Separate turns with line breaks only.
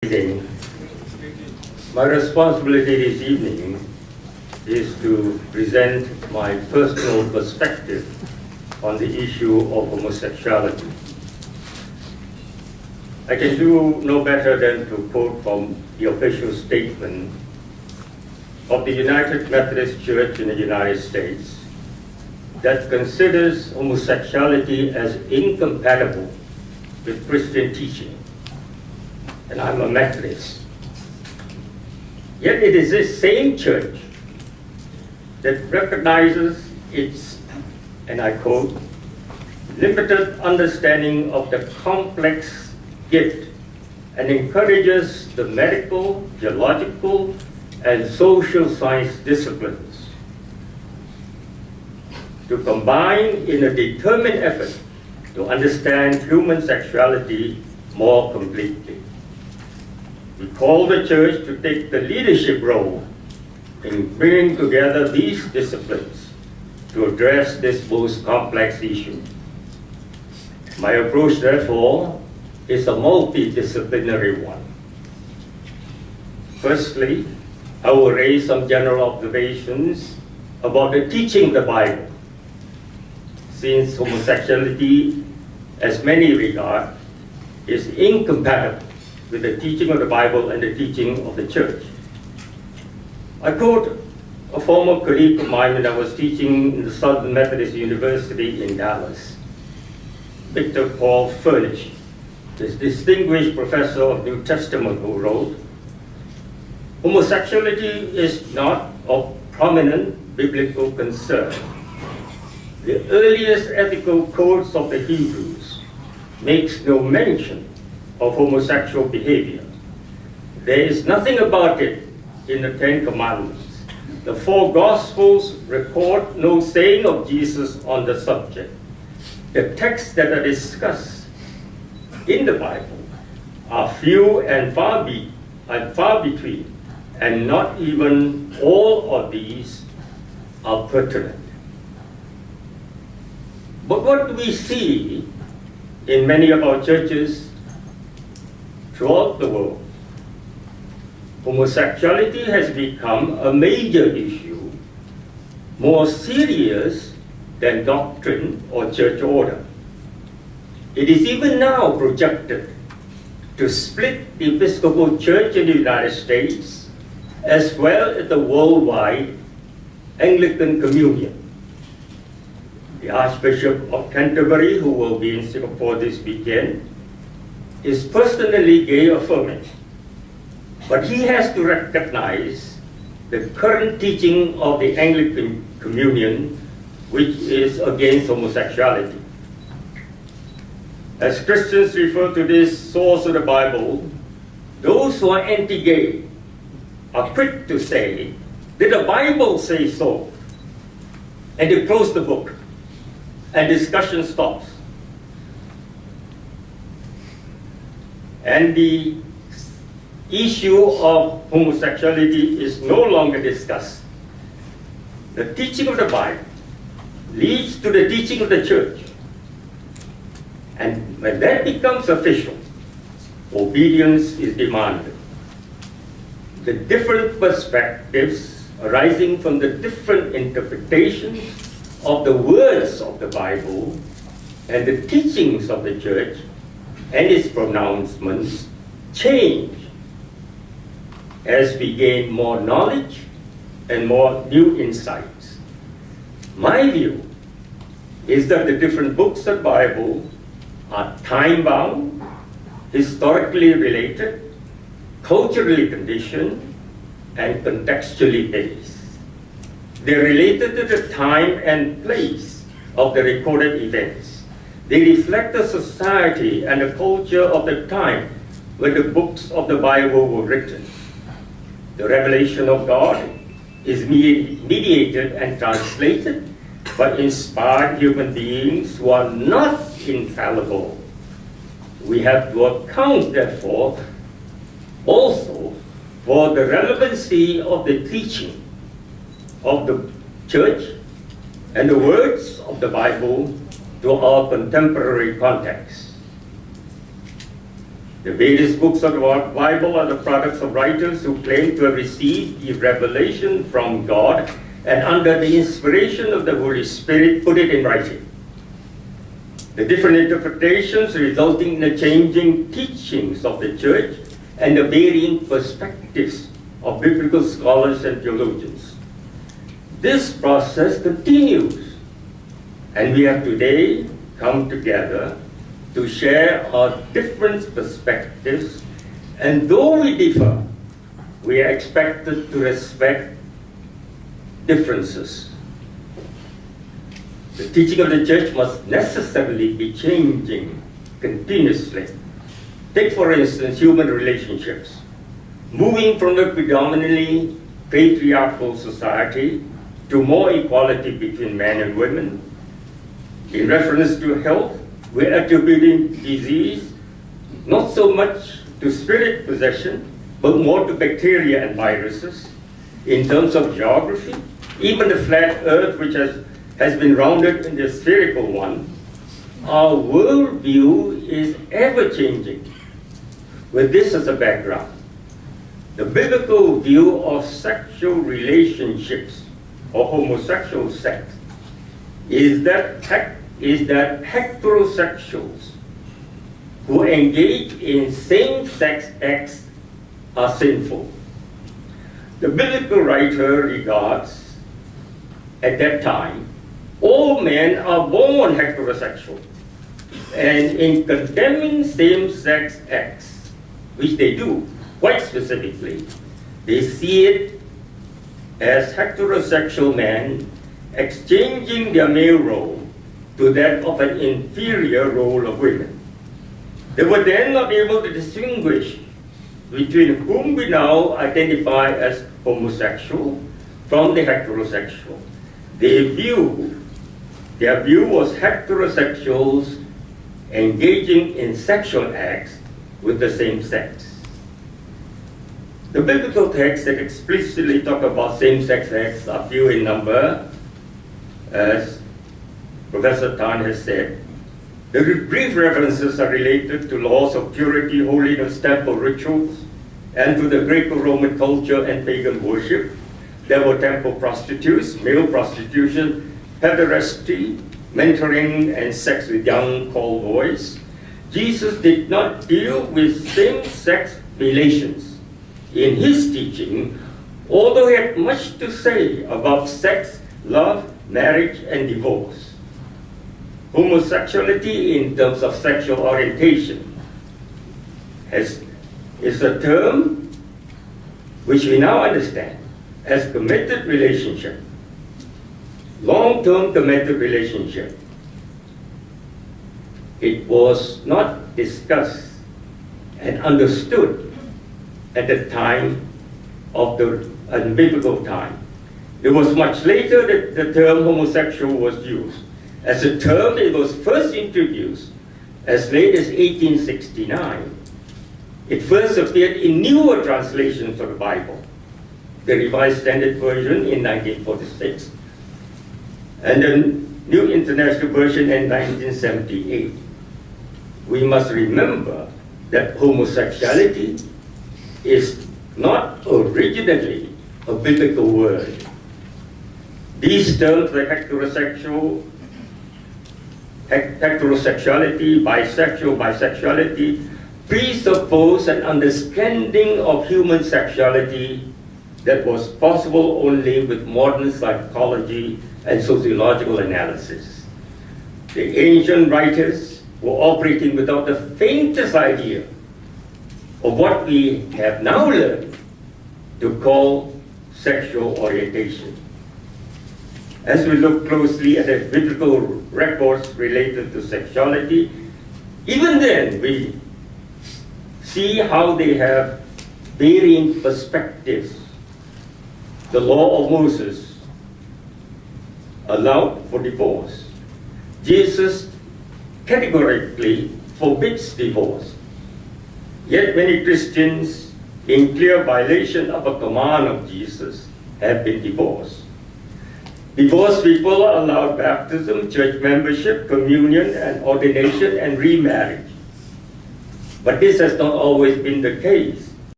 My responsibility this evening is to present my personal perspective on the issue of homosexuality. I can do no better than to quote from the official statement of the United Methodist Church in the United States that considers homosexuality as incompatible with Christian teaching. And I'm a Methodist. Yet it is this same church that recognizes its, and I quote, limited understanding of the complex gift and encourages the medical, geological, and social science disciplines to combine in a determined effort to understand human sexuality more completely. We call the church to take the leadership role in bringing together these disciplines to address this most complex issue. My approach, therefore, is a multidisciplinary one. Firstly, I will raise some general observations about the teaching of the Bible, since homosexuality, as many regard, is incompatible with the teaching of the Bible and the teaching of the church. I quote a former colleague of mine when I was teaching in the Southern Methodist University in Dallas, Victor Paul Furnish, this distinguished professor of New Testament, who wrote, "Homosexuality is not of prominent biblical concern. The earliest ethical codes of the Hebrews makes no mention of homosexual behavior. There is nothing about it in the Ten Commandments. The four Gospels record no saying of Jesus on the subject. The texts that are discussed in the Bible are few and far between, and not even all of these are pertinent." But what do we see in many of our churches throughout the world? Homosexuality has become a major issue, more serious than doctrine or church order. It is even now projected to split the Episcopal Church in the United States as well as the worldwide Anglican Communion. The Archbishop of Canterbury, who will be in Singapore this weekend, is personally gay affirming, but he has to recognize the current teaching of the Anglican Communion, which is against homosexuality. As Christians refer to this source of the Bible, those who are anti-gay are quick to say, "Did the Bible say so?" And they close the book, and discussion stops. And the issue of homosexuality is no longer discussed. The teaching of the Bible leads to the teaching of the church. And when that becomes official, obedience is demanded. The different perspectives arising from the different interpretations of the words of the Bible and the teachings of the church and its pronouncements change as we gain more knowledge and more new insights. My view is that the different books of the Bible are time-bound, historically related, culturally conditioned, and contextually based. They're related to the time and place of the recorded events. They reflect the society and the culture of the time when the books of the Bible were written. The revelation of God is mediated and translated by inspired human beings who are not infallible. We have to account, therefore, also for the relevancy of the teaching of the church and the words of the Bible to our contemporary context. The various books of the Bible are the products of writers who claim to have received the revelation from God and under the inspiration of the Holy Spirit put it in writing. The different interpretations resulting in the changing teachings of the church and the varying perspectives of biblical scholars and theologians. This process continues, and we have today come together to share our different perspectives, and though we differ, we are expected to respect differences. The teaching of the church must necessarily be changing continuously. Take, for instance, human relationships. Moving from a predominantly patriarchal society to more equality between men and women. In reference to health, we're attributing disease not so much to spirit possession, but more to bacteria and viruses. In terms of geography, even the flat earth, which has been rounded in the spherical one, our worldview is ever-changing. With this as a background, the biblical view of sexual relationships or homosexual sex is that heterosexuals who engage in same-sex acts are sinful. The biblical writer regards, at that time, all men are born heterosexual, and in condemning same-sex acts, which they do, quite specifically, they see it as heterosexual men exchanging their male role to that of an inferior role of women. They were then not able to distinguish between whom we now identify as homosexual from the heterosexual. Their view was heterosexuals engaging in sexual acts with the same sex. The biblical texts that explicitly talk about same-sex acts are few in number, as Professor Tan has said. The brief references are related to laws of purity, holiness, temple rituals, and to the Greco-Roman culture and pagan worship. There were temple prostitutes, male prostitution, pederasty, mentoring, and sex with young call boys. Jesus did not deal with same-sex relations in his teaching, although he had much to say about sex, love, marriage, and divorce. Homosexuality in terms of sexual orientation is a term which we now understand as committed relationship, long-term committed relationship. It was not discussed and understood at the time of the biblical time. It was much later that the term homosexual was used. As a term, it was first introduced as late as 1869. It first appeared in newer translations of the Bible, the Revised Standard Version in 1946, and the New International Version in 1978. We must remember that homosexuality is not originally a biblical word. These terms like heterosexuality, bisexuality, presuppose an understanding of human sexuality that was possible only with modern psychology and sociological analysis. The ancient writers were operating without the faintest idea of what we have now learned to call sexual orientation. As we look closely at the biblical records related to sexuality, even then we see how they have varying perspectives. The law of Moses allowed for divorce. Jesus categorically forbids divorce. Yet many Christians, in clear violation of a command of Jesus, have been divorced. Divorced people are allowed baptism, church membership, communion, and ordination, and remarriage. But this has not always been the case.